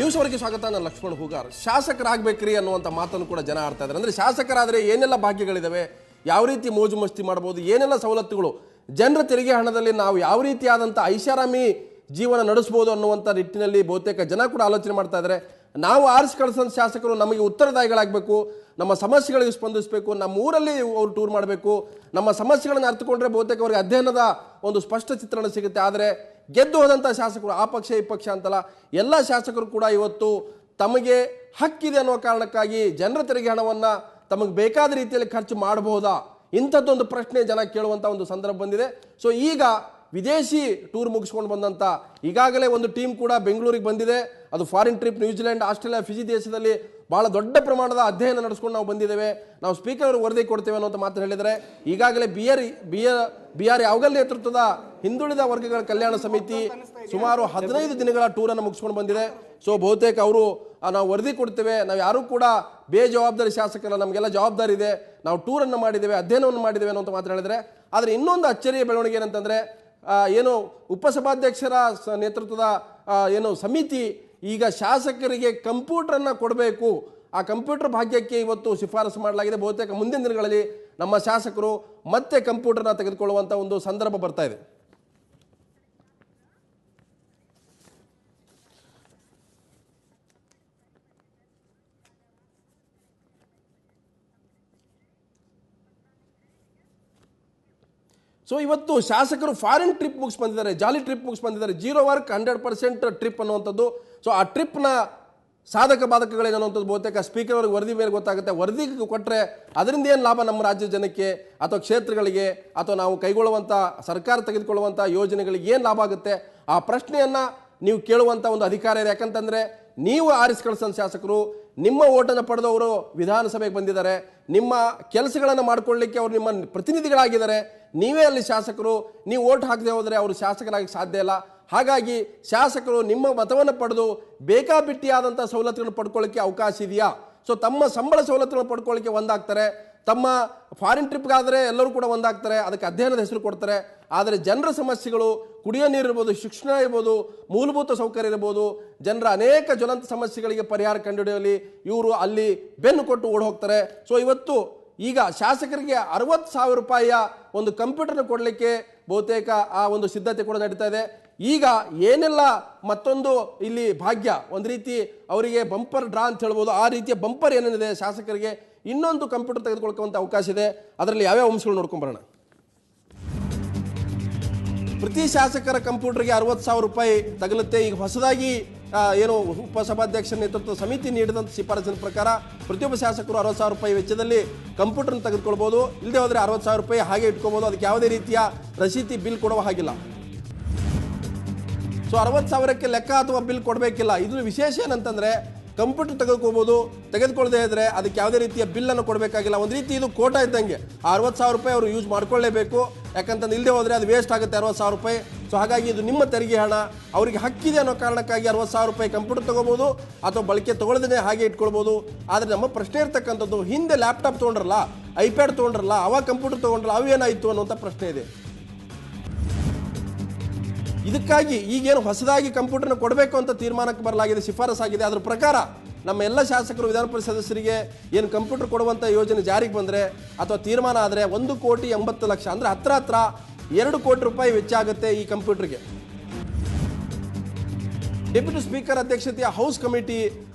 News ಅವರಿಗೆ ಸ್ವಾಗತ. ನಾನು ಲಕ್ಷ್ಮಣ್ ಹೂಗಾರ್. ಶಾಸಕರಾಗಬೇಕ್ರಿ ಅನ್ನುವಂಥ ಮಾತನ್ನು ಕೂಡ ಜನ ಆಡ್ತಾ ಇದ್ದಾರೆ. ಅಂದರೆ ಶಾಸಕರಾದರೆ ಏನೆಲ್ಲ ಭಾಗ್ಯಗಳಿದ್ದಾವೆ, ಯಾವ ರೀತಿ ಮೋಜು ಮಸ್ತಿ ಮಾಡ್ಬೋದು, ಏನೆಲ್ಲ ಸವಲತ್ತುಗಳು, ಜನರ ತೆರಿಗೆ ಹಣದಲ್ಲಿ ನಾವು ಯಾವ ರೀತಿಯಾದಂಥ ಐಷಾರಾಮಿ ಜೀವನ ನಡೆಸ್ಬೋದು ಅನ್ನುವಂಥ ನಿಟ್ಟಿನಲ್ಲಿ ಬಹುತೇಕ ಜನ ಕೂಡ ಆಲೋಚನೆ ಮಾಡ್ತಾ ಇದ್ದಾರೆ. ನಾವು ಆರಿಸಿ ಕಳಿಸೋ ಶಾಸಕರು ನಮಗೆ ಉತ್ತರದಾಯಿಗಳಾಗಬೇಕು, ನಮ್ಮ ಸಮಸ್ಯೆಗಳಿಗೆ ಸ್ಪಂದಿಸಬೇಕು, ನಮ್ಮ ಊರಲ್ಲಿ ಅವರು ಟೂರ್ ಮಾಡಬೇಕು, ನಮ್ಮ ಸಮಸ್ಯೆಗಳನ್ನು ಅರ್ಥಕೊಂಡ್ರೆ ಬಹುತೇಕ ಅವರಿಗೆ ಅಧ್ಯಯನದ ಒಂದು ಸ್ಪಷ್ಟ ಚಿತ್ರಣ ಸಿಗುತ್ತೆ. ಆದರೆ ಗೆದ್ದು ಹೋದಂಥ ಶಾಸಕರು, ಆ ಪಕ್ಷ ಈ ಪಕ್ಷ ಅಂತಲ್ಲ, ಎಲ್ಲ ಶಾಸಕರು ಕೂಡ ಇವತ್ತು ತಮಗೆ ಹಕ್ಕಿದೆ ಅನ್ನೋ ಕಾರಣಕ್ಕಾಗಿ ಜನರ ತೆರಿಗೆ ಹಣವನ್ನು ತಮಗೆ ಬೇಕಾದ ರೀತಿಯಲ್ಲಿ ಖರ್ಚು ಮಾಡಬಹುದಾ, ಇಂಥದ್ದೊಂದು ಪ್ರಶ್ನೆ ಜನ ಕೇಳುವಂಥ ಒಂದು ಸಂದರ್ಭ ಬಂದಿದೆ. ಸೊ ಈಗ ವಿದೇಶಿ ಟೂರ್ ಮುಗಿಸ್ಕೊಂಡು ಬಂದಂಥ ಈಗಾಗಲೇ ಒಂದು ಟೀಮ್ ಕೂಡ ಬೆಂಗಳೂರಿಗೆ ಬಂದಿದೆ. ಅದು foreign trip, New Zealand, Australia, Fiji ದೇಶದಲ್ಲಿ ಭಾಳ ದೊಡ್ಡ ಪ್ರಮಾಣದ ಅಧ್ಯಯನ ನಡೆಸ್ಕೊಂಡು ನಾವು ಬಂದಿದ್ದೇವೆ, ನಾವು ಸ್ಪೀಕರ್ ಅವರು ವರದಿ ಕೊಡ್ತೇವೆ ಅನ್ನೋಂಥ ಮಾತು ಹೇಳಿದರೆ, ಈಗಾಗಲೇ ಬಿ ಆರ್ ಯಾವಗಲ್ ನೇತೃತ್ವದ ಹಿಂದುಳಿದ ವರ್ಗಗಳ ಕಲ್ಯಾಣ ಸಮಿತಿ ಸುಮಾರು 15 ದಿನಗಳ ಟೂರನ್ನು ಮುಗಿಸ್ಕೊಂಡು ಬಂದಿದೆ. ಸೊ ಬಹುತೇಕ ಅವರು ನಾವು ವರದಿ ಕೊಡ್ತೇವೆ, ನಾವು ಯಾರೂ ಕೂಡ ಬೇಜವಾಬ್ದಾರಿ ಶಾಸಕರಲ್ಲ, ನಮಗೆಲ್ಲ ಜವಾಬ್ದಾರಿ ಇದೆ, ನಾವು ಟೂರನ್ನು ಮಾಡಿದ್ದೇವೆ, ಅಧ್ಯಯನವನ್ನು ಮಾಡಿದ್ದೇವೆ ಅನ್ನೋಂಥ ಮಾತು ಹೇಳಿದರೆ. ಆದರೆ ಇನ್ನೊಂದು ಅಚ್ಚರಿಯ ಬೆಳವಣಿಗೆ ಏನಂತಂದರೆ, ಏನು ಉಪಸಭಾಧ್ಯಕ್ಷರ ನೇತೃತ್ವದ ಏನು ಸಮಿತಿ ಈಗ ಶಾಸಕರಿಗೆ ಕಂಪ್ಯೂಟರನ್ನು ಕೊಡಬೇಕು, ಆ ಕಂಪ್ಯೂಟರ್ ಭಾಗ್ಯಕ್ಕೆ ಇವತ್ತು ಶಿಫಾರಸು ಮಾಡಲಾಗಿದೆ. ಬಹುತೇಕ ಮುಂದಿನ ದಿನಗಳಲ್ಲಿ ನಮ್ಮ ಶಾಸಕರು ಮತ್ತೆ ಕಂಪ್ಯೂಟರ್ನ ತೆಗೆದುಕೊಳ್ಳುವಂಥ ಒಂದು ಸಂದರ್ಭ ಬರ್ತಾ ಇದೆ. ಸೊ ಇವತ್ತು ಶಾಸಕರು ಫಾರಿನ್ ಟ್ರಿಪ್ ಮುಗಿಸ್ ಬಂದಿದ್ದಾರೆ, ಜಾಲಿ ಟ್ರಿಪ್ ಮುಗಿಸ್ ಬಂದಿದ್ದಾರೆ, 0 ವರ್ಕ್ 100% ಟ್ರಿಪ್ ಅನ್ನುವಂಥದ್ದು. ಸೊ ಆ ಟ್ರಿಪ್ನ ಸಾಧಕ ಬಾಧಕಗಳೇನು ಅನ್ನುವಂಥದ್ದು ಬಹುತೇಕ ಸ್ಪೀಕರ್ ಅವ್ರಿಗೆ ವರದಿ ಮೇಲೆ ಗೊತ್ತಾಗುತ್ತೆ. ವರದಿ ಕೊಟ್ಟರೆ ಅದರಿಂದ ಏನು ಲಾಭ ನಮ್ಮ ರಾಜ್ಯ ಜನಕ್ಕೆ ಅಥವಾ ಕ್ಷೇತ್ರಗಳಿಗೆ ಅಥವಾ ನಾವು ಕೈಗೊಳ್ಳುವಂಥ ಸರ್ಕಾರ ತೆಗೆದುಕೊಳ್ಳುವಂಥ ಯೋಜನೆಗಳಿಗೆ ಏನು ಲಾಭ ಆಗುತ್ತೆ, ಆ ಪ್ರಶ್ನೆಯನ್ನು ನೀವು ಕೇಳುವಂಥ ಒಂದು ಅಧಿಕಾರ ಇದೆ. ಯಾಕಂತಂದರೆ ನೀವು ಆರಿಸಿ ಕಳಿಸೋ ಶಾಸಕರು ನಿಮ್ಮ ಓಟನ್ನು ಪಡೆದವರು ವಿಧಾನಸಭೆಗೆ ಬಂದಿದ್ದಾರೆ, ನಿಮ್ಮ ಕೆಲಸಗಳನ್ನು ಮಾಡಿಕೊಳ್ಳಲಿಕ್ಕೆ ಅವರು ನಿಮ್ಮ ಪ್ರತಿನಿಧಿಗಳಾಗಿದ್ದಾರೆ, ನೀವೇ ಅಲ್ಲಿ ಶಾಸಕರು. ನೀವು ಓಟ್ ಹಾಕದೆ ಹೋದರೆ ಅವರು ಶಾಸಕರಾಗಿ ಸಾಧ್ಯ ಇಲ್ಲ. ಹಾಗಾಗಿ ಶಾಸಕರು ನಿಮ್ಮ ಮತವನ್ನು ಪಡೆದು ಬೇಕಾಬಿಟ್ಟಿಯಾದಂಥ ಸವಲತ್ತುಗಳನ್ನು ಪಡ್ಕೊಳ್ಳಿಕ್ಕೆ ಅವಕಾಶ ಇದೆಯಾ? ಸೊ ತಮ್ಮ ಸಂಬಳ ಸವಲತ್ತುಗಳನ್ನು ಪಡ್ಕೊಳ್ಳಿಕ್ಕೆ ಒಂದಾಗ್ತಾರೆ, ತಮ್ಮ ಫಾರಿನ್ ಟ್ರಿಪ್ಗಾದರೆ ಎಲ್ಲರೂ ಕೂಡ ಒಂದಾಗ್ತಾರೆ, ಅದಕ್ಕೆ ಅಧ್ಯಯನದ ಹೆಸರು ಕೊಡ್ತಾರೆ. ಆದರೆ ಜನರ ಸಮಸ್ಯೆಗಳು, ಕುಡಿಯೋ ನೀರು ಇರ್ಬೋದು, ಶಿಕ್ಷಣ ಇರ್ಬೋದು, ಮೂಲಭೂತ ಸೌಕರ್ಯ ಇರ್ಬೋದು, ಜನರ ಅನೇಕ ಜ್ವಲಂತ ಸಮಸ್ಯೆಗಳಿಗೆ ಪರಿಹಾರ ಕಂಡುಹಿಡಿಯಲಿ ಇವರು ಅಲ್ಲಿ ಬೆನ್ನು ಕೊಟ್ಟು ಓಡಿ ಹೋಗ್ತಾರೆ. ಸೊ ಇವತ್ತು ಈಗ ಶಾಸಕರಿಗೆ 60,000 ರೂಪಾಯಿಯ ಒಂದು ಕಂಪ್ಯೂಟರ್ನ ಕೊಡಲಿಕ್ಕೆ ಬಹುತೇಕ ಆ ಒಂದು ಸಿದ್ಧತೆ ಕೂಡ ನಡೀತಾ ಇದೆ. ಈಗ ಏನೆಲ್ಲ ಮತ್ತೊಂದು ಇಲ್ಲಿ ಭಾಗ್ಯ, ಒಂದು ರೀತಿ ಅವರಿಗೆ ಬಂಪರ್ ಡ್ರಾ ಅಂತ ಹೇಳ್ಬೋದು, ಆ ರೀತಿಯ ಬಂಪರ್ ಏನೇನಿದೆ ಶಾಸಕರಿಗೆ ಇನ್ನೊಂದು ಕಂಪ್ಯೂಟರ್ ತೆಗೆದುಕೊಳ್ಳುವಂಥ ಅವಕಾಶ ಇದೆ. ಅದರಲ್ಲಿ ಯಾವ್ಯಾವ ಅಂಶಗಳು ನೋಡ್ಕೊಂಬರೋಣ. ಪ್ರತಿ ಶಾಸಕರ ಕಂಪ್ಯೂಟರ್ಗೆ 60,000 ರೂಪಾಯಿ ತಗಲುತ್ತೆ. ಈಗ ಹೊಸದಾಗಿ ಏನು ಉಪಸಭಾಧ್ಯಕ್ಷರ ನೇತೃತ್ವದ ಸಮಿತಿ ನೀಡಿದಂಥ ಶಿಫಾರಸಿನ ಪ್ರಕಾರ ಪ್ರತಿಯೊಬ್ಬ ಶಾಸಕರು 60,000 ರೂಪಾಯಿ ವೆಚ್ಚದಲ್ಲಿ ಕಂಪ್ಯೂಟರ್ನ ತೆಗೆದುಕೊಳ್ಬೋದು. ಇಲ್ಲದೆ ಹೋದರೆ 60,000 ರೂಪಾಯಿ ಹಾಗೆ ಇಟ್ಕೊಬೋದು, ಅದಕ್ಕೆ ಯಾವುದೇ ರೀತಿಯ ರಸೀತಿ ಬಿಲ್ ಕೊಡುವ ಹಾಗಿಲ್ಲ. ಸೊ 60,000ಕ್ಕೆ ಲೆಕ್ಕ ಅಥವಾ ಬಿಲ್ ಕೊಡಬೇಕಿಲ್ಲ. ಇದು ವಿಶೇಷ ಏನಂತಂದರೆ ಕಂಪ್ಯೂಟರ್ ತೆಗೆದುಕೊಳ್ಳದೆ ಇದ್ದರೆ ಅದಕ್ಕೆ ಯಾವುದೇ ರೀತಿಯ ಬಿಲ್ಲನ್ನು ಕೊಡಬೇಕಾಗಿಲ್ಲ. ಒಂದು ರೀತಿ ಇದು ಕೋಟಾ ಇದ್ದಂಗೆ, ಆ 60,000 ರೂಪಾಯಿ ಅವರು ಯೂಸ್ ಮಾಡ್ಕೊಳ್ಳೇಬೇಕು. ಯಾಕಂತಂದ್ರೆ ಇಲ್ಲದೆ ಹೋದರೆ ಅದು ವೇಸ್ಟ್ ಆಗುತ್ತೆ 60,000 ರೂಪಾಯಿ. ಸೊ ಹಾಗಾಗಿ ಇದು ನಿಮ್ಮ ತೆರಿಗೆ ಹಣ, ಅವರಿಗೆ ಹಕ್ಕಿದೆ ಅನ್ನೋ ಕಾರಣಕ್ಕಾಗಿ 60,000 ರೂಪಾಯಿ ಕಂಪ್ಯೂಟರ್ ತೊಗೋಬೋದು ಅಥವಾ ಬಳಕೆ ತೊಗೊಳ್ಳದೇ ಹಾಗೆ ಇಟ್ಕೊಳ್ಬೋದು. ಆದರೆ ನಮ್ಮ ಪ್ರಶ್ನೆ ಇರ್ತಕ್ಕಂಥದ್ದು, ಹಿಂದೆ ಲ್ಯಾಪ್ಟಾಪ್ ತೊಗೊಂಡ್ರಲ್ಲ, ಐಪ್ಯಾಡ್ ತೊಗೊಂಡ್ರಲ್ಲ, ಅವಾಗ ಕಂಪ್ಯೂಟರ್ ತೊಗೊಂಡ್ರಲ್ಲ, ಅವೇನಾಯಿತು ಅನ್ನುವಂಥ ಪ್ರಶ್ನೆ ಇದೆ. ಇದಕ್ಕಾಗಿ ಈಗೇನು ಹೊಸದಾಗಿ ಕಂಪ್ಯೂಟರ್ನ ಕೊಡಬೇಕು ಅಂತ ತೀರ್ಮಾನಕ್ಕೆ ಬರಲಾಗಿದೆ, ಶಿಫಾರಸಾಗಿದೆ. ಅದರ ಪ್ರಕಾರ ನಮ್ಮ ಎಲ್ಲ ಶಾಸಕರು, ವಿಧಾನ ಪರಿಷತ್ ಸದಸ್ಯರಿಗೆ ಏನು ಕಂಪ್ಯೂಟರ್ ಕೊಡುವಂಥ ಯೋಜನೆ ಜಾರಿಗೆ ಬಂದರೆ ಅಥವಾ ತೀರ್ಮಾನ ಆದರೆ 1,80,00,000 ಅಂದರೆ ಹತ್ರ 2 ಕೋಟಿ ರೂಪಾಯಿ ವೆಚ್ಚ ಆಗುತ್ತೆ ಈ ಕಂಪ್ಯೂಟರ್ಗೆ. ಡೆಪ್ಯೂಟಿ ಸ್ಪೀಕರ್ ಅಧ್ಯಕ್ಷತೆಯ ಹೌಸ್ ಕಮಿಟಿ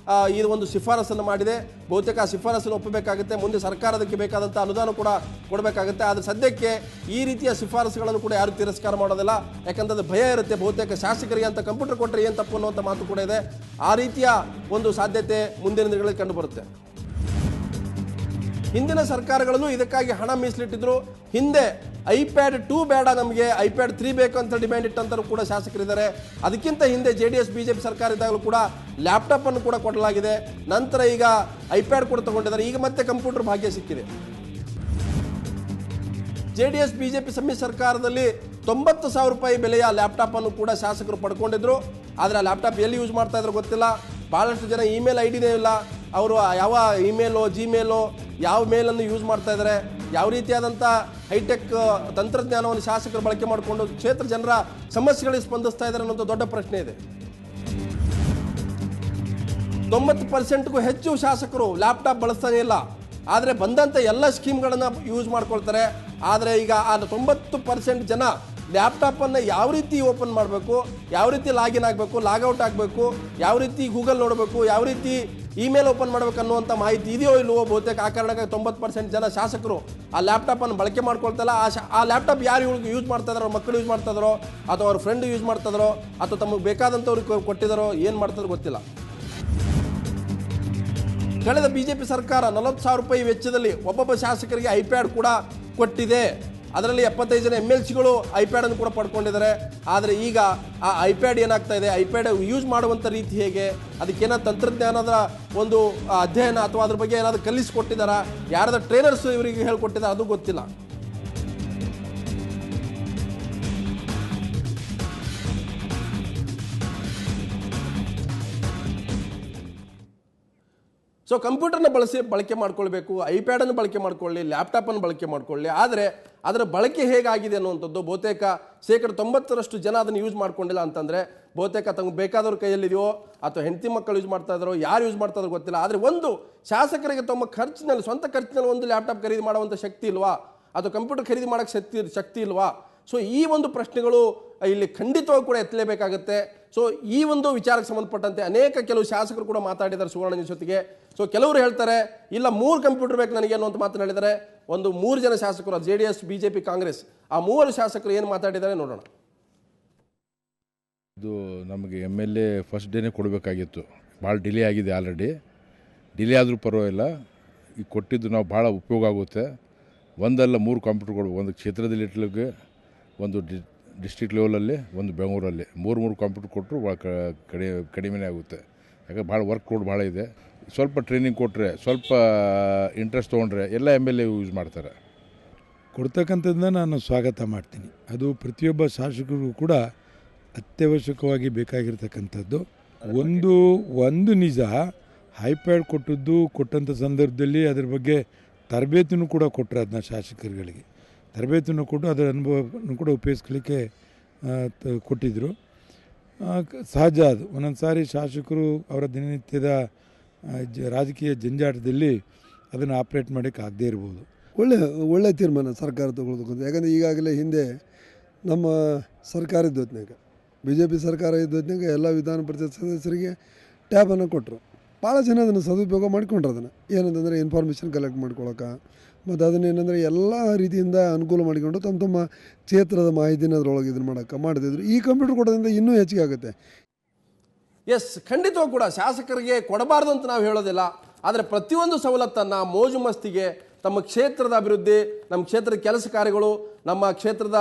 ಇದು ಒಂದು ಶಿಫಾರಸನ್ನು ಮಾಡಿದೆ. ಬಹುತೇಕ ಆ ಶಿಫಾರಸನ್ನು ಒಪ್ಪಬೇಕಾಗುತ್ತೆ. ಮುಂದೆ ಸರ್ಕಾರ ಅದಕ್ಕೆ ಬೇಕಾದಂಥ ಅನುದಾನ ಕೂಡ ಕೊಡಬೇಕಾಗುತ್ತೆ. ಆದರೆ ಸದ್ಯಕ್ಕೆ ಈ ರೀತಿಯ ಶಿಫಾರಸುಗಳನ್ನು ಕೂಡ ಯಾರು ತಿರಸ್ಕಾರ ಮಾಡೋದಿಲ್ಲ. ಯಾಕಂತಂದ್ರೆ ಭಯ ಇರುತ್ತೆ, ಬಹುತೇಕ ಶಾಸಕರಿಗೆ ಅಂತ ಕಂಪ್ಯೂಟರ್ ಕೊಟ್ಟರೆ ಏನು ತಪ್ಪು ಅನ್ನುವಂಥ ಮಾತು ಕೂಡ ಇದೆ. ಆ ರೀತಿಯ ಒಂದು ಸಾಧ್ಯತೆ ಮುಂದಿನ ದಿನಗಳಲ್ಲಿ ಕಂಡುಬರುತ್ತೆ. ಹಿಂದಿನ ಸರ್ಕಾರಗಳಲ್ಲೂ ಇದಕ್ಕಾಗಿ ಹಣ ಮೀಸಲಿಟ್ಟಿದ್ರು. ಹಿಂದೆ ಐಪ್ಯಾಡ್ 2 ಬೇಡ, ನಮಗೆ ಐಪ್ಯಾಡ್ 3 ಬೇಕು ಅಂತ ಡಿಮ್ಯಾಂಡ್ ಇಟ್ಟಂತರೂ ಕೂಡ ಶಾಸಕರಿದ್ದಾರೆ. ಅದಕ್ಕಿಂತ ಹಿಂದೆ JDS BJP ಸರ್ಕಾರ ಇದ್ದಾಗಲೂ ಕೂಡ ಲ್ಯಾಪ್ಟಾಪ್ ಅನ್ನು ಕೂಡ ಕೊಡಲಾಗಿದೆ. ನಂತರ ಈಗ ಐಪ್ಯಾಡ್ ಕೂಡ ತಗೊಂಡಿದ್ದಾರೆ. ಈಗ ಮತ್ತೆ ಕಂಪ್ಯೂಟರ್ ಭಾಗ್ಯ ಸಿಕ್ಕಿದೆ. JDS BJP ಸಮ್ಮಿಶ್ರ ಸರ್ಕಾರದಲ್ಲಿ 90,000 ರೂಪಾಯಿ ಬೆಲೆಯ ಲ್ಯಾಪ್ಟಾಪ್ ಅನ್ನು ಕೂಡ ಶಾಸಕರು ಪಡ್ಕೊಂಡಿದ್ರು. ಆದರೆ ಆ ಲ್ಯಾಪ್ಟಾಪ್ ಎಲ್ಲಿ ಯೂಸ್ ಮಾಡ್ತಾ ಇದ್ರು ಗೊತ್ತಿಲ್ಲ. ಭಾಳಷ್ಟು ಜನ ಇಮೇಲ್ ಐಡಿನೇ ಇಲ್ಲ, ಅವರು ಯಾವ ಇಮೇಲೋ ಜಿಮೇಲೋ ಯಾವ ಮೇಲನ್ನು ಯೂಸ್ ಮಾಡ್ತಾ ಇದ್ದಾರೆ, ಯಾವ ರೀತಿಯಾದಂಥ ಹೈಟೆಕ್ ತಂತ್ರಜ್ಞಾನವನ್ನು ಶಾಸಕರು ಬಳಕೆ ಮಾಡಿಕೊಂಡು ಕ್ಷೇತ್ರ ಜನರ ಸಮಸ್ಯೆಗಳಿಗೆ ಸ್ಪಂದಿಸ್ತಾ ಇದ್ದಾರೆ ಅನ್ನೋದು ದೊಡ್ಡ ಪ್ರಶ್ನೆ ಇದೆ. 90%ಗೂ ಹೆಚ್ಚು ಶಾಸಕರು ಲ್ಯಾಪ್ಟಾಪ್ ಬಳಸ್ತಾನೆ ಇಲ್ಲ. ಆದರೆ ಬಂದಂಥ ಎಲ್ಲ ಸ್ಕೀಮ್ಗಳನ್ನು ಯೂಸ್ ಮಾಡ್ಕೊಳ್ತಾರೆ. ಆದರೆ ಈಗ ಆ 90% ಜನ ಲ್ಯಾಪ್ಟಾಪನ್ನು ಯಾವ ರೀತಿ ಓಪನ್ ಮಾಡಬೇಕು, ಯಾವ ರೀತಿ ಲಾಗಿನ್ ಆಗಬೇಕು, ಲಾಗೌಟ್ ಆಗಬೇಕು, ಯಾವ ರೀತಿ ಗೂಗಲ್ ನೋಡಬೇಕು, ಯಾವ ರೀತಿ ಇಮೇಲ್ ಓಪನ್ ಮಾಡಬೇಕು ಅನ್ನುವಂಥ ಮಾಹಿತಿ ಇದೆಯೋ ಇಲ್ವೋ ಬಹುತೇಕ ಆ ಕಾರಣಕ್ಕಾಗಿ 90% ಜನ ಶಾಸಕರು ಆ ಲ್ಯಾಪ್ಟಾಪನ್ನು ಬಳಕೆ ಮಾಡ್ಕೊಳ್ತಲ್ಲ. ಆ ಲ್ಯಾಪ್ಟಾಪ್ ಯಾರು ಯೂಸ್ ಮಾಡ್ತಾ ಇದ್ದಾರೋ, ಮಕ್ಕಳು ಯೂಸ್ ಮಾಡ್ತಾ ಇದ್ದಾರೋ ಅಥವಾ ಅವ್ರ ಫ್ರೆಂಡ್ ಯೂಸ್ ಮಾಡ್ತಾ ಇದ್ದಾರೋ ಅಥವಾ ತಮಗೆ ಬೇಕಾದಂಥವ್ರಿಗೆ ಕೊಟ್ಟಿದ್ದಾರೋ ಏನು ಮಾಡ್ತಾರೋ ಗೊತ್ತಿಲ್ಲ. ಕಳೆದ ಬಿಜೆಪಿ ಸರ್ಕಾರ 40,000 ರೂಪಾಯಿ ವೆಚ್ಚದಲ್ಲಿ ಒಬ್ಬೊಬ್ಬ ಶಾಸಕರಿಗೆ ಐಪ್ಯಾಡ್ ಕೂಡ ಕೊಟ್ಟಿದೆ. ಅದರಲ್ಲಿ 75 ಜನ MLCಗಳು ಐಪ್ಯಾಡ್ ಅನ್ನು ಕೂಡ ಪಡ್ಕೊಂಡಿದ್ದಾರೆ. ಆದರೆ ಈಗ ಆ ಐಪ್ಯಾಡ್ ಏನಾಗ್ತಾ ಇದೆ, ಐಪ್ಯಾಡ್ ಯೂಸ್ ಮಾಡುವಂಥ ರೀತಿ ಹೇಗೆ, ಅದಕ್ಕೇನಾದ್ರು ತಂತ್ರಜ್ಞಾನದ ಒಂದು ಅಧ್ಯಯನ ಅಥವಾ ಅದ್ರ ಬಗ್ಗೆ ಏನಾದರೂ ಕಲಿಸಿಕೊಟ್ಟಿದ್ದಾರಾ, ಯಾರಾದ್ರೂ ಟ್ರೈನರ್ಸ್ ಇವರಿಗೆ ಹೇಳ್ಕೊಟ್ಟಿದ್ದಾರೆ ಅದು ಗೊತ್ತಿಲ್ಲ. ಸೊ ಕಂಪ್ಯೂಟರ್ನ ಬಳಕೆ ಮಾಡ್ಕೊಳ್ಬೇಕು, ಐಪ್ಯಾಡನ್ನು ಬಳಕೆ ಮಾಡ್ಕೊಳ್ಳಿ, ಲ್ಯಾಪ್ಟಾಪನ್ನು ಬಳಕೆ ಮಾಡ್ಕೊಳ್ಳಿ. ಆದರೆ ಅದರ ಬಳಕೆ ಹೇಗಾಗಿದೆ ಅನ್ನುವಂಥದ್ದು ಬಹುತೇಕ 90% ಜನ ಅದನ್ನು ಯೂಸ್ ಮಾಡ್ಕೊಂಡಿಲ್ಲ. ಅಂತಂದರೆ ಬಹುತೇಕ ತಮಗೆ ಬೇಕಾದವ್ರ ಕೈಯಲ್ಲಿದೆಯೋ ಅಥವಾ ಹೆಂಡತಿ ಮಕ್ಕಳು ಯೂಸ್ ಮಾಡ್ತಾ ಇದ್ದಾರೋ, ಯಾರು ಯೂಸ್ ಮಾಡ್ತಾ ಇದ್ರೋ ಗೊತ್ತಿಲ್ಲ. ಆದರೆ ಒಂದು ಶಾಸಕರಿಗೆ ತಮ್ಮ ಖರ್ಚಿನಲ್ಲಿ, ಸ್ವಂತ ಖರ್ಚಿನಲ್ಲಿ ಒಂದು ಲ್ಯಾಪ್ಟಾಪ್ ಖರೀದಿ ಮಾಡುವಂಥ ಶಕ್ತಿ ಇಲ್ವಾ, ಅಥವಾ ಕಂಪ್ಯೂಟರ್ ಖರೀದಿ ಮಾಡೋಕ್ಕೆ ಶಕ್ತಿ ಇಲ್ವಾ? ಸೊ ಈ ಒಂದು ಪ್ರಶ್ನೆಗಳು ಇಲ್ಲಿ ಖಂಡಿತವಾಗಿ ಕೂಡ ಎತ್ತಲೇಬೇಕಾಗುತ್ತೆ. ಸೊ ಈ ಒಂದು ವಿಚಾರಕ್ಕೆ ಸಂಬಂಧಪಟ್ಟಂತೆ ಕೆಲವು ಶಾಸಕರು ಕೂಡ ಮಾತಾಡಿದ್ದಾರೆ ಸುವರ್ಣ ನ್ಯೂಸ್ ಜೊತೆಗೆ. ಸೊ ಕೆಲವರು ಹೇಳ್ತಾರೆ ಇಲ್ಲ 3 ಕಂಪ್ಯೂಟರ್ ಬೇಕು ನನಗೆ ಅನ್ನುವಂಥ ಮಾತನ್ನು ಹೇಳಿದ್ದಾರೆ. 3 ಜನ ಶಾಸಕರು, JDS, BJP, ಕಾಂಗ್ರೆಸ್, ಆ 3 ಶಾಸಕರು ಏನು ಮಾತಾಡಿದ್ದಾರೆ ನೋಡೋಣ. ಇದು ನಮಗೆ MLA ಫಸ್ಟ್ ಡೇನೇ ಕೊಡಬೇಕಾಗಿತ್ತು, ಭಾಳ ಡಿಲೇ ಆಗಿದೆ. ಆಲ್ರೆಡಿ ಡಿಲೇ ಆದರೂ ಪರವಾಗಿಲ್ಲ, ಈಗ ಕೊಟ್ಟಿದ್ದು ನಾವು ಭಾಳ ಉಪಯೋಗ ಆಗುತ್ತೆ. ಒಂದಲ್ಲ 3 ಕಂಪ್ಯೂಟರ್ ಕೊಡಬೇಕು. ಒಂದು ಕ್ಷೇತ್ರದಲ್ಲಿ ಇಟ್ಲಿಕ್ಕೆ, ಒಂದು ಡಿಸ್ಟ್ರಿಕ್ಟ್ ಲೆವೆಲಲ್ಲಿ, ಒಂದು ಬೆಂಗಳೂರಲ್ಲಿ 3 ಕಂಪ್ಯೂಟರ್ ಕೊಟ್ಟರು ಭಾಳ ಕಡಿಮೆನೇ ಆಗುತ್ತೆ. ಯಾಕಂದ್ರೆ ಭಾಳ ವರ್ಕ್ ಲೋಡ್ ಭಾಳ ಇದೆ. ಸ್ವಲ್ಪ ಟ್ರೈನಿಂಗ್ ಕೊಟ್ಟರೆ, ಸ್ವಲ್ಪ ಇಂಟ್ರೆಸ್ಟ್ ತೊಗೊಂಡ್ರೆ ಎಲ್ಲ MLA ಯೂಸ್ ಮಾಡ್ತಾರೆ. ಕೊಡ್ತಕ್ಕಂಥದ್ದನ್ನ ನಾನು ಸ್ವಾಗತ ಮಾಡ್ತೀನಿ. ಅದು ಪ್ರತಿಯೊಬ್ಬ ಶಾಸಕರಿಗೂ ಕೂಡ ಅತ್ಯವಶ್ಯಕವಾಗಿ ಬೇಕಾಗಿರ್ತಕ್ಕಂಥದ್ದು. ಒಂದು ನಿಜ, ಐಪ್ಯಾಡ್ ಕೊಟ್ಟಂಥ ಸಂದರ್ಭದಲ್ಲಿ ಅದ್ರ ಬಗ್ಗೆ ತರಬೇತಿನೂ ಕೂಡ ಕೊಟ್ಟರೆ, ಅದನ್ನ ಶಾಸಕರುಗಳಿಗೆ ತರಬೇತಿನೂ ಕೊಟ್ಟು ಅದರ ಅನುಭವವನ್ನು ಕೂಡ ಉಪಯೋಗಿಸ್ಲಿಕ್ಕೆ ಕೊಟ್ಟಿದ್ದರು. ಸಹಜ ಅದು. ಒಂದೊಂದು ಸಾರಿ ಶಾಸಕರು ಅವರ ದಿನನಿತ್ಯದ ರಾಜಕೀಯ ಜಂಜಾಟದಲ್ಲಿ ಅದನ್ನು ಆಪ್ರೇಟ್ ಮಾಡೋಕ್ಕೆ ಆಗದೇ ಇರ್ಬೋದು. ಒಳ್ಳೆ ತೀರ್ಮಾನ ಸರ್ಕಾರ ತಗೊಳ್ಬೇಕು. ಯಾಕಂದರೆ ಈಗಾಗಲೇ ಹಿಂದೆ ನಮ್ಮ ಸರ್ಕಾರ ಇದ್ದ ಹೊತ್ನಾಗ, BJP ಸರ್ಕಾರ ಇದ್ದ ಹೊತ್ನಾಗ ಎಲ್ಲ ವಿಧಾನ ಪರಿಷತ್ ಸದಸ್ಯರಿಗೆ ಟ್ಯಾಬನ್ನು ಕೊಟ್ಟರು. ಭಾಳ ಜನ ಅದನ್ನು ಸದುಪಯೋಗ ಮಾಡ್ಕೊಂಡ್ರು. ಅದನ್ನು ಏನಂತಂದರೆ ಇನ್ಫಾರ್ಮೇಷನ್ ಕಲೆಕ್ಟ್ ಮಾಡ್ಕೊಳಕ್ಕೆ, ಮತ್ತು ಅದನ್ನೇನೆಂದರೆ ಎಲ್ಲ ರೀತಿಯಿಂದ ಅನುಕೂಲ ಮಾಡಿಕೊಂಡು ತಮ್ಮ ಕ್ಷೇತ್ರದ ಮಾಹಿತಿನ ಅದರೊಳಗೆ ಇದನ್ನು ಮಾಡ್ತಿದ್ರು. ಈ ಕಂಪ್ಯೂಟರ್ ಕೊಡೋದ್ರಿಂದ ಇನ್ನೂ ಹೆಚ್ಚಿಗೆ ಆಗುತ್ತೆ. ಎಸ್, ಖಂಡಿತವೂ ಕೂಡ ಶಾಸಕರಿಗೆ ಕೊಡಬಾರ್ದು ಅಂತ ನಾವು ಹೇಳೋದಿಲ್ಲ. ಆದರೆ ಪ್ರತಿಯೊಂದು ಸವಲತ್ತನ್ನು ಮೋಜು ಮಸ್ತಿಗೆ ತಮ್ಮ ಕ್ಷೇತ್ರದ ಅಭಿವೃದ್ಧಿ, ನಮ್ಮ ಕ್ಷೇತ್ರದ ಕೆಲಸ ಕಾರ್ಯಗಳು, ನಮ್ಮ ಕ್ಷೇತ್ರದ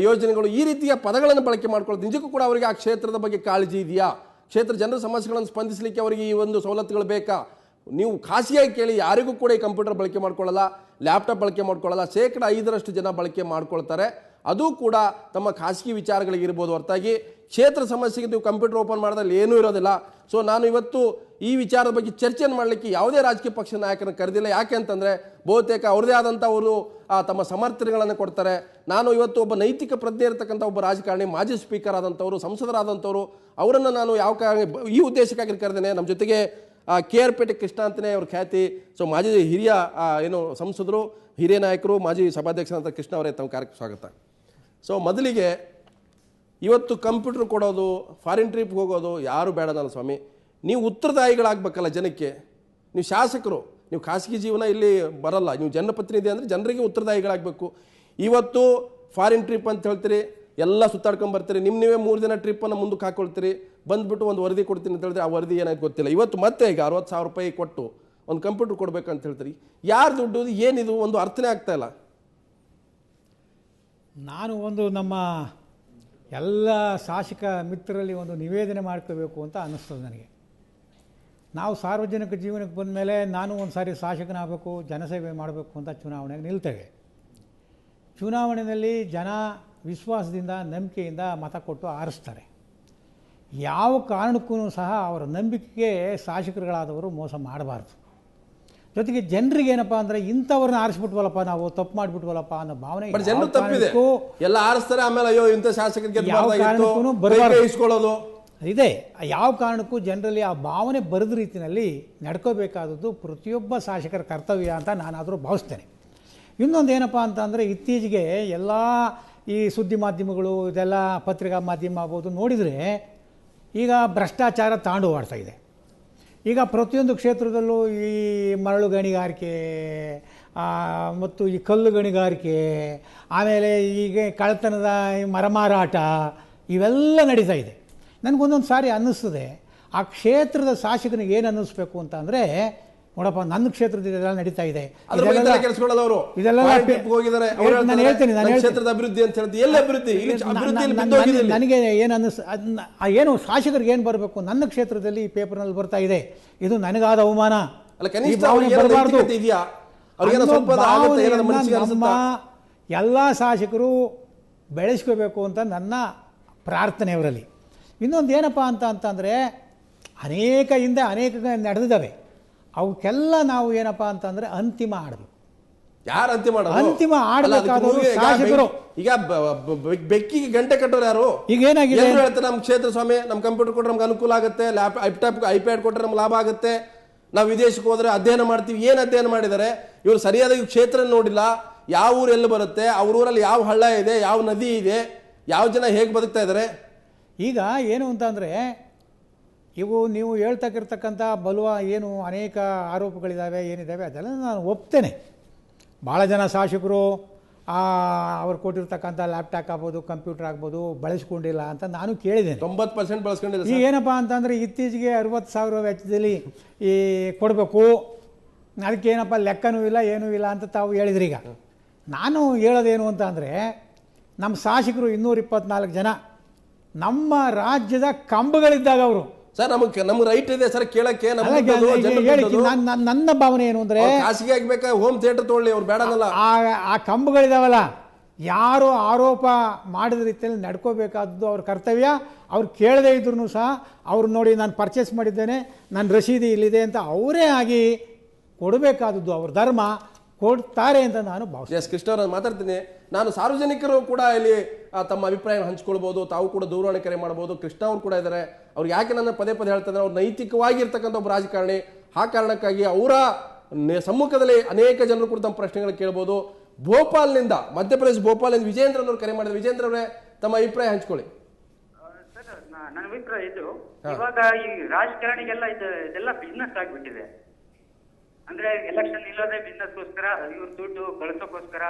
ಯೋಜನೆಗಳು, ಈ ರೀತಿಯ ಪದಗಳನ್ನು ಬಳಕೆ ಮಾಡ್ಕೊಳ್ಳೋದು ನಿಜಕ್ಕೂ ಕೂಡ ಅವರಿಗೆ ಆ ಕ್ಷೇತ್ರದ ಬಗ್ಗೆ ಕಾಳಜಿ ಇದೆಯಾ, ಕ್ಷೇತ್ರ ಜನರ ಸಮಸ್ಯೆಗಳನ್ನು ಸ್ಪಂದಿಸಲಿಕ್ಕೆ ಅವರಿಗೆ ಈ ಒಂದು ಸವಲತ್ತುಗಳು ಬೇಕಾ? ನೀವು ಖಾಸಗಿಯಾಗಿ ಕೇಳಿ, ಯಾರಿಗೂ ಕೂಡ ಈ ಕಂಪ್ಯೂಟರ್ ಬಳಕೆ ಮಾಡ್ಕೊಳ್ಳಲ್ಲ, ಲ್ಯಾಪ್ಟಾಪ್ ಬಳಕೆ ಮಾಡ್ಕೊಳ್ಳಲ್ಲ. 5% ಜನ ಬಳಕೆ ಮಾಡ್ಕೊಳ್ತಾರೆ. ಅದು ಕೂಡ ತಮ್ಮ ಖಾಸಗಿ ವಿಚಾರಗಳಿಗಿರ್ಬೋದು ಹೊರತಾಗಿ ಕ್ಷೇತ್ರ ಸಮಸ್ಯೆಗೆ ನೀವು ಕಂಪ್ಯೂಟರ್ ಓಪನ್ ಮಾಡೋದ್ರಲ್ಲಿ ಏನೂ ಇರೋದಿಲ್ಲ. ಸೊ ನಾನು ಇವತ್ತು ಈ ವಿಚಾರದ ಬಗ್ಗೆ ಚರ್ಚೆಯನ್ನು ಮಾಡಲಿಕ್ಕೆ ಯಾವುದೇ ರಾಜಕೀಯ ಪಕ್ಷದ ನಾಯಕರನ್ನು ಕರೆದಿಲ್ಲ. ಯಾಕೆ ಅಂತಂದರೆ ಬಹುತೇಕ ಅವ್ರದೇ ಆದಂಥ ಅವರು ತಮ್ಮ ಸಮರ್ಥನೆಗಳನ್ನು ಕೊಡ್ತಾರೆ. ನಾನು ಇವತ್ತು ಒಬ್ಬ ನೈತಿಕ ಪ್ರಜ್ಞೆ ಇರತಕ್ಕಂಥ ಒಬ್ಬ ರಾಜಕಾರಣಿ, ಮಾಜಿ ಸ್ಪೀಕರ್ ಆದಂಥವರು, ಸಂಸದರಾದಂಥವರು, ಅವರನ್ನು ನಾನು ಯಾವ ಈ ಉದ್ದೇಶಕ್ಕಾಗಿ ಕರೆದೇನೆ. ನಮ್ಮ ಜೊತೆಗೆ KR ಪೇಟೆ ಕೃಷ್ಣ ಅಂತಲೇ ಅವ್ರ ಖ್ಯಾತಿ. ಸೊ ಮಾಜಿ ಹಿರಿಯ ಸಂಸದರು, ಹಿರಿಯ ನಾಯಕರು, ಮಾಜಿ ಸಭಾಧ್ಯಕ್ಷರಾದಂಥ ಕೃಷ್ಣ ಅವರೇ, ತಮ್ಮ ಕಾರ್ಯಕ್ಕೆ ಸ್ವಾಗತ. ಸೊ ಮೊದಲಿಗೆ ಇವತ್ತು ಕಂಪ್ಯೂಟರ್ ಕೊಡೋದು, ಫಾರಿನ್ ಟ್ರಿಪ್ಗೆ ಹೋಗೋದು ಯಾರು ಬೇಡ ನನ್ನ ಸ್ವಾಮಿ. ನೀವು ಉತ್ತರದಾಯಿಗಳಾಗಬೇಕಲ್ಲ ಜನಕ್ಕೆ. ನೀವು ಶಾಸಕರು, ನೀವು ಖಾಸಗಿ ಜೀವನ ಇಲ್ಲಿ ಬರಲ್ಲ. ನೀವು ಜನಪ್ರತಿನಿಧಿ ಅಂದರೆ ಜನರಿಗೆ ಉತ್ತರದಾಯಿಗಳಾಗಬೇಕು. ಇವತ್ತು ಫಾರಿನ್ ಟ್ರಿಪ್ ಅಂತ ಹೇಳ್ತೀರಿ, ಎಲ್ಲ ಸುತ್ತಾಡ್ಕೊಂಬರ್ತೀರಿ, ನೀವೇ 3 ದಿನ ಟ್ರಿಪ್ಪನ್ನು ಮುಂದಕ್ಕೆ ಹಾಕೊಳ್ತೀರಿ. ಬಂದುಬಿಟ್ಟು ಒಂದು ವರದಿ ಕೊಡ್ತೀನಿ ಅಂತ ಹೇಳಿದ್ರೆ ಆ ವರದಿ ಏನಾಯ್ತು ಗೊತ್ತಿಲ್ಲ. ಇವತ್ತು ಮತ್ತೆ ಈಗ 60,000 ರೂಪಾಯಿ ಕೊಟ್ಟು ಒಂದು ಕಂಪ್ಯೂಟರ್ ಕೊಡಬೇಕಂತ ಹೇಳ್ತೀರಿ. ಯಾರು ದುಡ್ಡು, ಏನಿದು, ಒಂದು ಅರ್ಥನೇ ಆಗ್ತಾ ಇಲ್ಲ. ನಾನು ನಮ್ಮ ಎಲ್ಲ ಶಾಸಕ ಮಿತ್ರರಲ್ಲಿ ಒಂದು ನಿವೇದನೆ ಮಾಡ್ಕೋಬೇಕು ಅಂತ ಅನ್ನಿಸ್ತದೆ ನನಗೆ. ನಾವು ಸಾರ್ವಜನಿಕ ಜೀವನಕ್ಕೆ ಬಂದ ಮೇಲೆ ನಾನು ಒಂದು ಸಾರಿ ಶಾಸಕನಾಗಬೇಕು, ಜನಸೇವೆ ಮಾಡಬೇಕು ಅಂತ ಚುನಾವಣೆಗೆ ನಿಲ್ತೇವೆ. ಚುನಾವಣೆಯಲ್ಲಿ ಜನ ವಿಶ್ವಾಸದಿಂದ, ನಂಬಿಕೆಯಿಂದ ಮತ ಕೊಟ್ಟು ಆರಿಸ್ತಾರೆ. ಯಾವ ಕಾರಣಕ್ಕೂ ಸಹ ಅವರ ನಂಬಿಕೆಗೆ ಶಾಸಕರುಗಳಾದವರು ಮೋಸ ಮಾಡಬಾರ್ದು. ಜೊತೆಗೆ ಜನರಿಗೆ ಏನಪ್ಪ ಅಂದರೆ ಇಂಥವ್ರನ್ನ ಆರಿಸ್ಬಿಟ್ವಲ್ಲಪ್ಪ, ನಾವು ತಪ್ಪು ಮಾಡಿಬಿಟ್ವಲ್ಲಪ್ಪ ಅನ್ನೋ ಭಾವನೆ ಎಲ್ಲ ಆರಿಸ್ತಾರೆ. ಆಮೇಲೆ ಅಯ್ಯೋ ಇಂಥ ಶಾಸಕರಿಗೆ ಯಾವ ಕಾರಣಕ್ಕೂ ಬರಬಾರ್ದು. ಇದೆ. ಯಾವ ಕಾರಣಕ್ಕೂ ಜನರಲ್ಲಿ ಆ ಭಾವನೆ ಬರೆದ ರೀತಿಯಲ್ಲಿ ನಡ್ಕೋಬೇಕಾದದ್ದು ಪ್ರತಿಯೊಬ್ಬ ಶಾಸಕರ ಕರ್ತವ್ಯ ಅಂತ ನಾನಾದರೂ ಭಾವಿಸ್ತೇನೆ. ಇನ್ನೊಂದು ಏನಪ್ಪ ಅಂತಂದರೆ, ಇತ್ತೀಚೆಗೆ ಎಲ್ಲ ಈ ಸುದ್ದಿ ಮಾಧ್ಯಮಗಳು ಇದೆಲ್ಲ ಪತ್ರಿಕಾ ಮಾಧ್ಯಮ ಆಗ್ಬೋದು ನೋಡಿದರೆ ಈಗ ಭ್ರಷ್ಟಾಚಾರ ತಾಂಡವಾಡ್ತಾ ಇದೆ. ಈಗ ಪ್ರತಿಯೊಂದು ಕ್ಷೇತ್ರದಲ್ಲೂ ಈ ಮರಳು ಗಣಿಗಾರಿಕೆ ಮತ್ತು ಈ ಕಲ್ಲು ಗಣಿಗಾರಿಕೆ, ಆಮೇಲೆ ಈಗ ಕಳ್ಳತನದ ಮರ ಮಾರಾಟ ಇವೆಲ್ಲ ನಡೀತಾ ಇದೆ. ನನಗೊಂದೊಂದು ಸಾರಿ ಅನ್ನಿಸ್ತದೆ, ಆ ಕ್ಷೇತ್ರದ ಶಾಸಕನಿಗೆ ಏನು ಅನ್ನಿಸ್ಬೇಕು ಅಂತ ಅಂದರೆ, ನೋಡಪ್ಪ ನನ್ನ ಕ್ಷೇತ್ರದ ಇದೆಲ್ಲ ನಡೀತಾ ಇದೆ, ನನಗೆ ಏನು ಶಾಸಕರಿಗೆ ಏನು ಬರಬೇಕು, ನನ್ನ ಕ್ಷೇತ್ರದಲ್ಲಿ ಈ ಪೇಪರ್ನಲ್ಲಿ ಬರ್ತಾ ಇದೆ, ಇದು ನನಗಾದ ಅವಮಾನ, ಬರಬಾರ್ದು. ನಮ್ಮ ಎಲ್ಲ ಶಾಸಕರು ಬೆಳೆಸ್ಕೋಬೇಕು ಅಂತ ನನ್ನ ಪ್ರಾರ್ಥನೆ ಅವರಲ್ಲಿ. ಇನ್ನೊಂದು ಏನಪ್ಪ ಅಂತಂದರೆ, ಅನೇಕ ನಡೆದಿದ್ದಾವೆ, ಅವಕ್ಕೆಲ್ಲ ನಾವು ಏನಪ್ಪ ಅಂತಂದರೆ ಅಂತಿಮ ಆಡಬೇಕು. ಯಾರು ಅಂತಿಮ ಆಡಬೇಕಾದವರು ಶಾಸಕರು. ಈಗ ಬೆಕ್ಕಿಗೆ ಗಂಟೆ ಕಟ್ಟೋರು ಯಾರು? ಈಗ ಏನಾಗಿದೆ ಹೇಳ್ತಾರೆ, ನಮ್ಮ ಕ್ಷೇತ್ರ ಸ್ವಾಮಿ, ನಮ್ಮ ಕಂಪ್ಯೂಟರ್ ಕೊಟ್ಟರೆ ನಮ್ಗೆ ಅನುಕೂಲ ಆಗುತ್ತೆ, ಐಪ್ಯಾಡ್ ಕೊಟ್ಟರೆ ನಮ್ಗೆ ಲಾಭ ಆಗುತ್ತೆ, ನಾವು ವಿದೇಶಕ್ಕೆ ಹೋದ್ರೆ ಅಧ್ಯಯನ ಮಾಡ್ತೀವಿ. ಏನು ಅಧ್ಯಯನ ಮಾಡಿದ್ದಾರೆ ಇವರು? ಸರಿಯಾದ ಕ್ಷೇತ್ರ ನೋಡಿಲ್ಲ. ಯಾವ ಊರು ಎಲ್ಲಿ ಬರುತ್ತೆ, ಅವ್ರ ಊರಲ್ಲಿ ಯಾವ ಹಳ್ಳ ಇದೆ, ಯಾವ ನದಿ ಇದೆ, ಯಾವ ಜನ ಹೇಗೆ ಬದುಕ್ತಾ ಇದ್ದಾರೆ. ಈಗ ಏನು ಅಂತಂದರೆ, ಇವು ನೀವು ಹೇಳ್ತಕ್ಕಿರ್ತಕ್ಕಂಥ ಬಲುವ ಏನು ಅನೇಕ ಆರೋಪಗಳಿದ್ದಾವೆ, ಏನಿದ್ದಾವೆ ಅದೆಲ್ಲ ನಾನು ಒಪ್ತೇನೆ. ಭಾಳ ಜನ ಶಾಸಕರು ಅವ್ರು ಕೊಟ್ಟಿರ್ತಕ್ಕಂಥ ಲ್ಯಾಪ್ಟಾಪ್ ಆಗ್ಬೋದು, ಕಂಪ್ಯೂಟರ್ ಆಗ್ಬೋದು ಬಳಸ್ಕೊಂಡಿಲ್ಲ ಅಂತ ನಾನು ಕೇಳಿದ್ದೇನೆ. 90% ಬಳಸ್ಕೊಂಡಿಲ್ಲ. ಈಗ ಏನಪ್ಪ ಅಂತಂದರೆ, ಇತ್ತೀಚೆಗೆ 60,000 ವೆಚ್ಚದಲ್ಲಿ ಈ ಕೊಡಬೇಕು, ಅದಕ್ಕೇನಪ್ಪ ಲೆಕ್ಕನೂ ಇಲ್ಲ ಏನೂ ಇಲ್ಲ ಅಂತ ತಾವು ಹೇಳಿದ್ರಿ. ಈಗ ನಾನು ಹೇಳೋದೇನು ಅಂತ ಅಂದರೆ, ನಮ್ಮ ಶಾಸಕರು 224 ಜನ ನಮ್ಮ ರಾಜ್ಯದ ಕಂಬಗಳಿದ್ದಾಗ ಅವರು ಸರ್, ನಮ್ಗೆ ರೈಟ್ ಇದೆ ಸರ್ ಕೇಳಕ್ಕೆ. ನನ್ನ ಭಾವನೆ ಏನು ಅಂದರೆ, ಖಾಸಗಿ ಆಗ್ಬೇಕಾ, ಹೋಮ್ ಥಿಯೇಟರ್ ತೊಗೊಳ್ಳಿ, ಅವ್ರು ಬೇಡನಲ್ಲ. ಆ ಕಂಬಗಳಿದಾವಲ್ಲ, ಯಾರು ಆರೋಪ ಮಾಡಿದ ರೀತಿಯಲ್ಲಿ ನಡ್ಕೋಬೇಕಾದದ್ದು ಅವ್ರ ಕರ್ತವ್ಯ. ಅವ್ರು ಕೇಳದೇ ಇದ್ರೂ ಸಹ ಅವ್ರು ನೋಡಿ ನಾನು ಪರ್ಚೇಸ್ ಮಾಡಿದ್ದೇನೆ, ನನ್ನ ರಸೀದಿ ಇಲ್ಲಿದೆ ಅಂತ ಅವರೇ ಆಗಿ ಕೊಡಬೇಕಾದದ್ದು ಅವ್ರ ಧರ್ಮ. ಕೊಡ್ತಾರೆ ಅಂತ ನಾನು ಭಾವಿಸ್ತೀನಿ. ಎಸ್ ಕೃಷ್ಣ ಅವರು ಮಾತಾಡ್ತೀನಿ. ನಾನು ಸಾರ್ವಜನಿಕರು ಕೂಡ ಇಲ್ಲಿ ತಮ್ಮ ಅಭಿಪ್ರಾಯ ಹಂಚ್ಕೊಳ್ಬೋದು, ತಾವು ಕೂಡ ದೂರವಾಣಿ ಕರೆ ಮಾಡ್ಬೋದು. ಕೃಷ್ಣ ಅವರು ಕೂಡ ಇದ್ದಾರೆ. ಅವ್ರು ಯಾಕೆ ನನ್ನ ಪದೇ ಹೇಳ್ತಾರೆ, ಅವ್ರು ನೈತಿಕವಾಗಿರ್ತಕ್ಕಂಥ ಒಬ್ಬ ರಾಜಕಾರಣಿ. ಆ ಕಾರಣಕ್ಕಾಗಿ ಅವರ ಸಮ್ಮುಖದಲ್ಲಿ ಅನೇಕ ಜನರು ಕೂಡ ತಮ್ಮ ಪ್ರಶ್ನೆಗಳು ಕೇಳ್ಬೋದು. ಭೋಪಾಲ್ನಿಂದ, ಮಧ್ಯಪ್ರದೇಶ ಭೋಪಾಲ್ನಿಂದ ವಿಜೇಂದ್ರ ಅವರು ಕರೆ ಮಾಡಿದ್ರು. ವಿಜೇಂದ್ರ ಅವರೇ, ತಮ್ಮ ಅಭಿಪ್ರಾಯ ಹಂಚ್ಕೊಳ್ಳಿ. ಸರ್, ನನ್ನ ಅಭಿಪ್ರಾಯ ಇದು, ಇವಾಗ ಈ ರಾಜಕಾರಣಿಗೆಲ್ಲ ಇದೆಲ್ಲ ಬಿಸ್ನೆಸ್ ಆಗ್ಬಿಟ್ಟಿದೆ. ಅಂದ್ರೆ ಎಲೆಕ್ಷನ್ ನಿಲ್ಲೋದೇ ಬಿಸ್ನೆಸ್ಗೋಸ್ಕರ, ಇವ್ರ ದುಡ್ಡು ಗಳಿಸೋಕ್ಕೋಸ್ಕರ,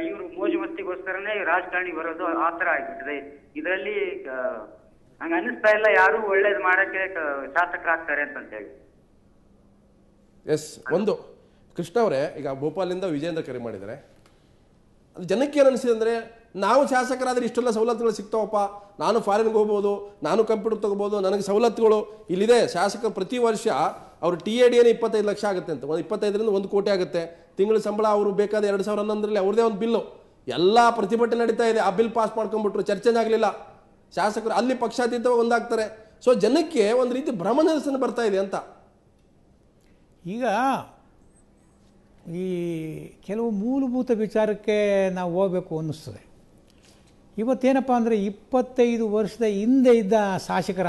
ಇವ್ರು ಮೋಜು ಮಸ್ತಿಗೋಸ್ಕರನೇ ರಾಜಕಾರಣಿ ಬರೋದು, ಆ ತರ ಆಗ್ಬಿಟ್ಟಿದೆ. ಇದರಲ್ಲಿ ನಂಗೆ ಅನ್ನಿಸ್ತಾ ಇಲ್ಲ ಯಾರು ಒಳ್ಳೇದು ಮಾಡಕ್ಕೆ ಶಾಸಕರಾಗ್ತಾರೆ ಅಂತ ಹೇಳಿ. ಎಸ್, ಒಂದು ಕೃಷ್ಣ ಅವರೇ, ಈಗ ಭೋಪಾಲಿಂದ ವಿಜೇಂದ್ರ ಕರೆ ಮಾಡಿದ್ದಾರೆ. ಅದು ಜನಕ್ಕೆ ಏನು ಅನಿಸಿದೆ ಅಂದರೆ, ನಾವು ಶಾಸಕರಾದ್ರೆ ಇಷ್ಟೆಲ್ಲ ಸವಲತ್ತುಗಳು ಸಿಗ್ತಾವಪ್ಪ, ನಾನು ಫಾರಿನ್ಗೆ ಹೋಗ್ಬೋದು, ನಾನು ಕಂಪ್ಯೂಟರ್ ತೊಗೋಬೋದು, ನನಗೆ ಸವಲತ್ತುಗಳು ಇಲ್ಲಿದೆ. ಶಾಸಕರು ಪ್ರತಿ ವರ್ಷ ಅವರು TAD 25 ಲಕ್ಷ ಆಗುತ್ತೆ ಅಂತ, 25ರಿಂದ 1 ಕೋಟಿ ಆಗುತ್ತೆ ತಿಂಗಳ ಸಂಬಳ. ಅವರು ಬೇಕಾದ 2011ರಲ್ಲಿ ಅವ್ರದೇ ಒಂದು ಬಿಲ್ಲು, ಎಲ್ಲ ಪ್ರತಿಭಟನೆ ನಡೀತಾ ಇದೆ. ಆ ಬಿಲ್ ಪಾಸ್ ಮಾಡ್ಕೊಂಡ್ಬಿಟ್ರು, ಚರ್ಚೆನೇ ಆಗಲಿಲ್ಲ. ಶಾಸಕರು ಅಲ್ಲಿ ಪಕ್ಷಾತೀತವಾಗಿ ಒಂದಾಗ್ತಾರೆ. ಸೊ ಜನಕ್ಕೆ ಒಂದು ರೀತಿ ಭ್ರಮ ನಿರಸನ ಬರ್ತಾ ಇದೆ ಅಂತ. ಈಗ ಈ ಕೆಲವು ಮೂಲಭೂತ ವಿಚಾರಕ್ಕೆ ನಾವು ಹೋಗಬೇಕು ಅನ್ನಿಸ್ತದೆ. ಇವತ್ತೇನಪ್ಪ ಅಂದರೆ, 25 ವರ್ಷದ ಹಿಂದೆ ಇದ್ದ ಶಾಸಕರ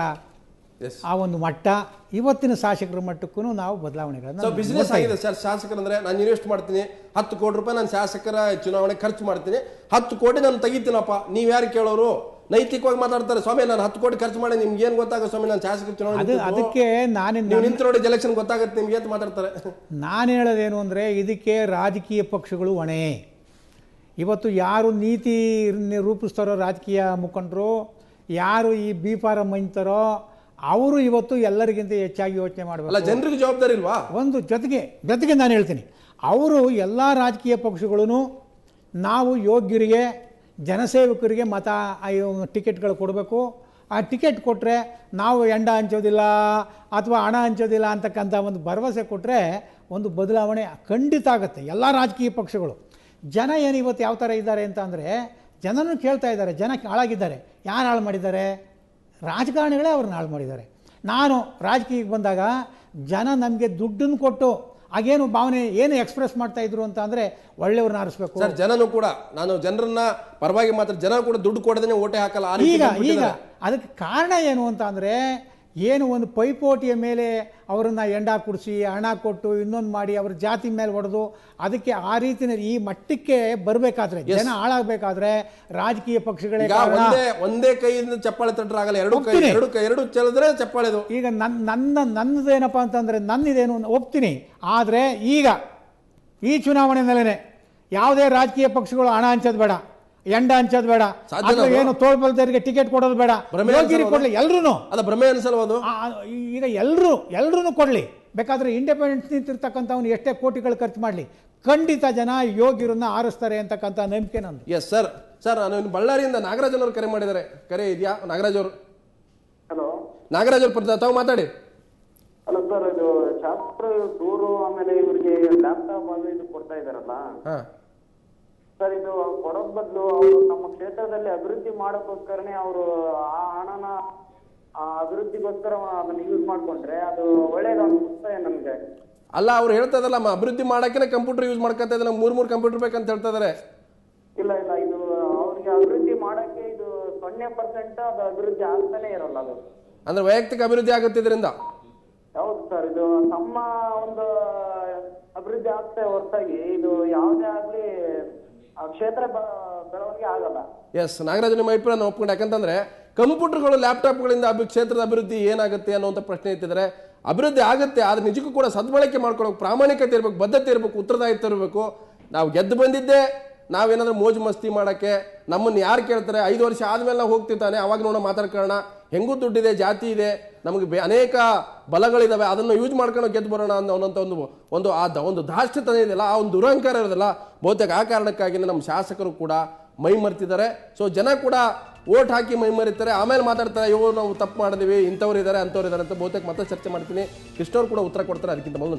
ಆ ಒಂದು ಮಟ್ಟ, ಇವತ್ತಿನ ಶಾಸಕರ ಮಟ್ಟಕ್ಕೂ ನಾವು ಬದಲಾವಣೆಗಳನ್ನು ಬಿಸ್ನೆಸ್ ಆಗಿದೆ ಸರ್. ಶಾಸಕರಂದ್ರೆ, ನಾನು ಇನ್ವೆಸ್ಟ್ ಮಾಡ್ತೀನಿ 10 ಕೋಟಿ ರೂಪಾಯಿ, ನಾನು ಶಾಸಕರ ಚುನಾವಣೆ ಖರ್ಚು ಮಾಡ್ತೀನಿ, 10 ಕೋಟಿ ನಾನು ತೆಗಿತೀನಪ್ಪ. ನೀವು ಯಾರು ಕೇಳೋರು? ನೈತಿಕವಾಗಿ ಮಾತಾಡ್ತಾರೆ. ಸ್ವಾಮಿ, ನಾನು 10 ಕೋಟಿ ಖರ್ಚು ಮಾಡಿ ನಿಮ್ಗೆ ಏನು ಗೊತ್ತಾಗ ಸ್ವಾಮಿ, ನಾನು ಶಾಸಕರ ಚುನಾವಣೆ ಅದಕ್ಕೆ ನಿಂತು ನೋಡಿ ಎಲೆಕ್ಷನ್ ಗೊತ್ತಾಗುತ್ತೆ ನಿಮ್ಗೆ ಅಂತ ಮಾತಾಡ್ತಾರೆ. ನಾನು ಹೇಳೋದೇನು ಅಂದರೆ, ಇದಕ್ಕೆ ರಾಜಕೀಯ ಪಕ್ಷಗಳು ಹೊಣೆ. ಇವತ್ತು ಯಾರು ನೀತಿ ರೂಪಿಸ್ತಾರೋ ರಾಜಕೀಯ ಮುಖಂಡರು, ಯಾರು ಈ B.Pharm ಮಂತಾರೋ, ಅವರು ಇವತ್ತು ಎಲ್ಲರಿಗಿಂತ ಹೆಚ್ಚಾಗಿ ಯೋಚನೆ ಮಾಡಬೇಕು. ಜನರಿಗೆ ಜವಾಬ್ದಾರಿ ಇಲ್ವಾ? ಒಂದು ಜೊತೆಗೆ ನಾನು ಹೇಳ್ತೀನಿ, ಅವರು ಎಲ್ಲ ರಾಜಕೀಯ ಪಕ್ಷಗಳೂ ನಾವು ಯೋಗ್ಯರಿಗೆ, ಜನಸೇವಕರಿಗೆ ಟಿಕೆಟ್ಗಳು ಕೊಡಬೇಕು. ಆ ಟಿಕೆಟ್ ಕೊಟ್ಟರೆ ನಾವು ಎಂಡ ಹಂಚೋದಿಲ್ಲ ಅಥವಾ ಹಣ ಹಂಚೋದಿಲ್ಲ ಅಂತಕ್ಕಂಥ ಒಂದು ಭರವಸೆ ಕೊಟ್ಟರೆ ಒಂದು ಬದಲಾವಣೆ ಖಂಡಿತ ಆಗುತ್ತೆ. ಎಲ್ಲ ರಾಜಕೀಯ ಪಕ್ಷಗಳು ಜನ ಏನು ಇವತ್ತು ಯಾವ ಥರ ಇದ್ದಾರೆ ಅಂತ ಅಂದರೆ, ಜನನೂ ಕೇಳ್ತಾ ಇದ್ದಾರೆ. ಜನ ಹಾಳಾಗಿದ್ದಾರೆ. ಯಾರು ಹಾಳು ಮಾಡಿದ್ದಾರೆ? ರಾಜಕಾರಣಿಗಳೇ ಅವ್ರನ್ನ ಹಾಳು ಮಾಡಿದ್ದಾರೆ. ನಾನು ರಾಜಕೀಯಕ್ಕೆ ಬಂದಾಗ ಜನ ನಮಗೆ ದುಡ್ಡನ್ನು ಕೊಟ್ಟು ಆಗೇನು ಭಾವನೆ ಏನು ಎಕ್ಸ್ಪ್ರೆಸ್ ಮಾಡ್ತಾ ಇದ್ರು ಅಂತ ಅಂದರೆ ಒಳ್ಳೆಯವ್ರನ್ನ ಆರಿಸ್ಬೇಕು. ಸರ್ ಜನನು ಕೂಡ ನಾನು ಜನರನ್ನ ಪರವಾಗಿ ಮಾತ್ರ ಜನ ಕೂಡ ದುಡ್ಡು ಕೊಡದೇನೆ ಓಟೆ ಹಾಕಲ್ಲ ಆ ರೀತಿ ಈಗ ಬಂದ್ಬಿಟ್ಟಿದ್ದಾರೆ. ಅದಕ್ಕೆ ಕಾರಣ ಏನು ಅಂತ ಅಂದರೆ ಏನು ಒಂದು ಪೈಪೋಟಿಯ ಮೇಲೆ ಅವರನ್ನು ಎಂಡ ಕುಡಿಸಿ ಹಣ ಕೊಟ್ಟು ಇನ್ನೊಂದು ಮಾಡಿ ಅವ್ರ ಜಾತಿ ಮೇಲೆ ಹೊಡೆದು ಅದಕ್ಕೆ ಆ ರೀತಿಯಲ್ಲಿ ಈ ಮಟ್ಟಕ್ಕೆ ಬರಬೇಕಾದ್ರೆ ಜನ ಹಾಳಾಗಬೇಕಾದ್ರೆ ರಾಜಕೀಯ ಪಕ್ಷಗಳೇ ಈಗ ಕಾರಣ. ಒಂದೇ ಕೈಯಿಂದ ಚಪ್ಪಾಳೆ ತಟ್ಟರಾಗಲ್ಲ, ಎರಡು ಚೆಲ್ಲಿದ್ರೆ ಚಪ್ಪಾಳೆದು. ಈಗ ನನ್ನದೇನಪ್ಪ ಅಂತಂದರೆ ನನ್ನಿದೇನು ಒಪ್ತೀನಿ. ಆದರೆ ಈಗ ಈ ಚುನಾವಣೆಯಲ್ಲೇ ಯಾವುದೇ ರಾಜಕೀಯ ಪಕ್ಷಗಳು ಹಣ ಹಂಚೋದು ಬೇಡ, ಎಂಡ ಹಂಚೋದು ಬೇಡ, ಅಥವಾ ಏನು ತೋಳ್ಬಲ್ದರಿಗೆ ಟಿಕೆಟ್ ಕೊಡೋದು ಬೇಡ, ಕೊಡಲಿ ಎಲ್ರೂ. ಅದ ಭ್ರಮೆ ಅನ್ಸಲ್ವದು? ಈಗ ಎಲ್ಲರೂ ಕೊಡಲಿ, ಬೇಕಾದ್ರೆ ಇಂಡಿಪೆಂಡೆನ್ಸ್ ನಿಂತಿರ್ತಕ್ಕಂಥವ್ನು ಎಷ್ಟೇ ಕೋಟಿಗಳು ಖರ್ಚು ಮಾಡಲಿ, ಖಂಡಿತ ಜನ ಯೋಗ್ಯರನ್ನ ಆರಿಸ್ತಾರೆ ಅಂತಕ್ಕಂಥ ನಂಬಿಕೆ ನಂದು. Yes sir. ಸರ್ ನಾನು ಬಳ್ಳಾರಿಯಿಂದ ನಾಗರಾಜ್ ಅವರು ಕರೆ ಮಾಡಿದ್ದಾರೆ. ಕರೆ ಇದೆಯಾ ನಾಗರಾಜ್ ಅವರು? ಹಲೋ ನಾಗರಾಜ್ ಅವರು ತಾವು ಮಾತಾಡಿ. ಹಲೋ ಸರ್, ಇದು ಶಾಸ್ತ್ರ ಟೂರು ಆಮೇಲೆ ಇವರಿಗೆ ಲ್ಯಾಪ್ಟಾಪ್ ಅದು ಇದು ಕೊಡ್ತಾ ಇದಾರಲ್ಲ ಸರ್, ಇದು ಕೊಡೋದ್ ಬದಲು ಅವರು ನಮ್ಮ ಕ್ಷೇತ್ರದಲ್ಲಿ ಅಭಿವೃದ್ಧಿ ಮಾಡೋಕ್ಕೋಸ್ಕರನೇ ಅವರು ಆ ಹಣನ ಅಭಿವೃದ್ಧಿಗೋಸ್ಕರ ಅದನ್ನ ಯೂಸ್ ಮಾಡ್ಕೊಂಡ್ರೆ ಅದು ಒಳ್ಳೇದು ಅನ್ಸುತ್ತೆ ನಮ್ಗೆ. ಅಲ್ಲ ಅವ್ರು ಹೇಳ್ತಾ ಇದ್ದಲ್ಲ ಅಭಿವೃದ್ಧಿ ಮಾಡಕ್ಕೆ ಕಂಪ್ಯೂಟರ್ ಯೂಸ್ ಮಾಡ್ಕೊತಾ ಇದ್ದಾರೆ, 3 ಕಂಪ್ಯೂಟರ್ ಬೇಕಂತ ಹೇಳ್ತಾ ಇದಾರೆ. ಇಲ್ಲ ಇದು ಅವ್ರಿಗೆ ಅಭಿವೃದ್ಧಿ ಮಾಡಕ್ಕೆ ಇದು 0% ಅದು ಅಭಿವೃದ್ಧಿ ಆಗ್ತಾನೆ ಇರಲ್ಲ. ಅದು ಅಂದ್ರೆ ವೈಯಕ್ತಿಕ ಅಭಿವೃದ್ಧಿ ಆಗುತ್ತೆ ಇದರಿಂದ. ಹೌದು ಸರ್, ಇದು ನಮ್ಮ ಒಂದು ಅಭಿವೃದ್ಧಿ ಆಗ್ತಾ ಹೊರತಾಗಿ ಇದು ಯಾವುದೇ ಆಗ್ಲಿ ಕ್ಷೇತ್ರ ಬೆಳವಣಿಗೆ ಆಗಲ್ಲ. ಎಸ್ ನಾಗರಾಜ್, ನಿಮ್ಮ ಅಭಿಪ್ರಾಯ ಒಪ್ಕೊಂಡು. ಯಾಕಂತಂದ್ರೆ ಕಂಪ್ಯೂಟರ್ಗಳು ಲ್ಯಾಪ್ಟಾಪ್ಗಳಿಂದ ಕ್ಷೇತ್ರದ ಅಭಿವೃದ್ಧಿ ಏನಾಗುತ್ತೆ ಅನ್ನುವಂಥ ಪ್ರಶ್ನೆ ಇತ್ತಿದ್ರೆ ಅಭಿವೃದ್ಧಿ ಆಗುತ್ತೆ, ಆದ್ರೆ ನಿಜಕ್ಕೂ ಕೂಡ ಸದ್ಬಳಕೆ ಮಾಡ್ಕೊಳ್ಳೋಕೆ ಪ್ರಾಮಾಣಿಕತೆ ಇರಬೇಕು, ಬದ್ಧತೆ ಇರಬೇಕು, ಉತ್ತರದಾಯಿತ್ವ ಇರಬೇಕು. ನಾವು ಗೆದ್ದು ಬಂದಿದ್ದೆ ನಾವೇನಾದ್ರೂ ಮೋಜು ಮಸ್ತಿ ಮಾಡೋಕ್ಕೆ ನಮ್ಮನ್ನು ಯಾರು ಕೇಳ್ತಾರೆ? 5 ವರ್ಷ ಆದಮೇಲೆ ನಾವು ಹೋಗ್ತಿರ್ತಾನೆ, ಅವಾಗ ನೋಡೋ ಮಾತಾಡ್ಕೊಳ್ಳೋಣ, ಹೆಂಗೂ ದುಡ್ಡಿದೆ, ಜಾತಿ ಇದೆ, ನಮಗೆ ಅನೇಕ ಬಲಗಳಿದಾವೆ, ಅದನ್ನು ಯೂಸ್ ಮಾಡ್ಕೊಂಡು ಗೆದ್ದು ಬರೋಣ ಅನ್ನೋಂಥ ಒಂದು ಧಾರ್ಷ್ಟ್ಯತನ ಇದೆಯಲ್ಲ, ಆ ಒಂದು ದುರಹಂಕಾರ ಇರೋದಿಲ್ಲ. ಬಹುತೇಕ ಆ ಕಾರಣಕ್ಕಾಗಿಯೇ ನಮ್ಮ ಶಾಸಕರು ಕೂಡ ಮೈ ಮರ್ತಿದ್ದಾರೆ. ಸೊ ಜನ ಕೂಡ ಓಟ್ ಹಾಕಿ ಮೈ ಮರಿತಾರೆ, ಆಮೇಲೆ ಮಾತಾಡ್ತಾರೆ, ನಾವು ತಪ್ಪು ಮಾಡಿದ್ವಿ, ಇಂಥವ್ರು ಇದ್ದಾರೆ ಅಂಥವ್ರು ಇದ್ದಾರೆ ಅಂತ. ಬಹುತೇಕ ಮತ್ತೆ ಚರ್ಚೆ ಮಾಡ್ತೀನಿ. ಕೃಷ್ಣವ್ರು ಕೂಡ ಉತ್ತರ ಕೊಡ್ತಾರೆ. ಅದಕ್ಕಿಂತ ಮೊದಲು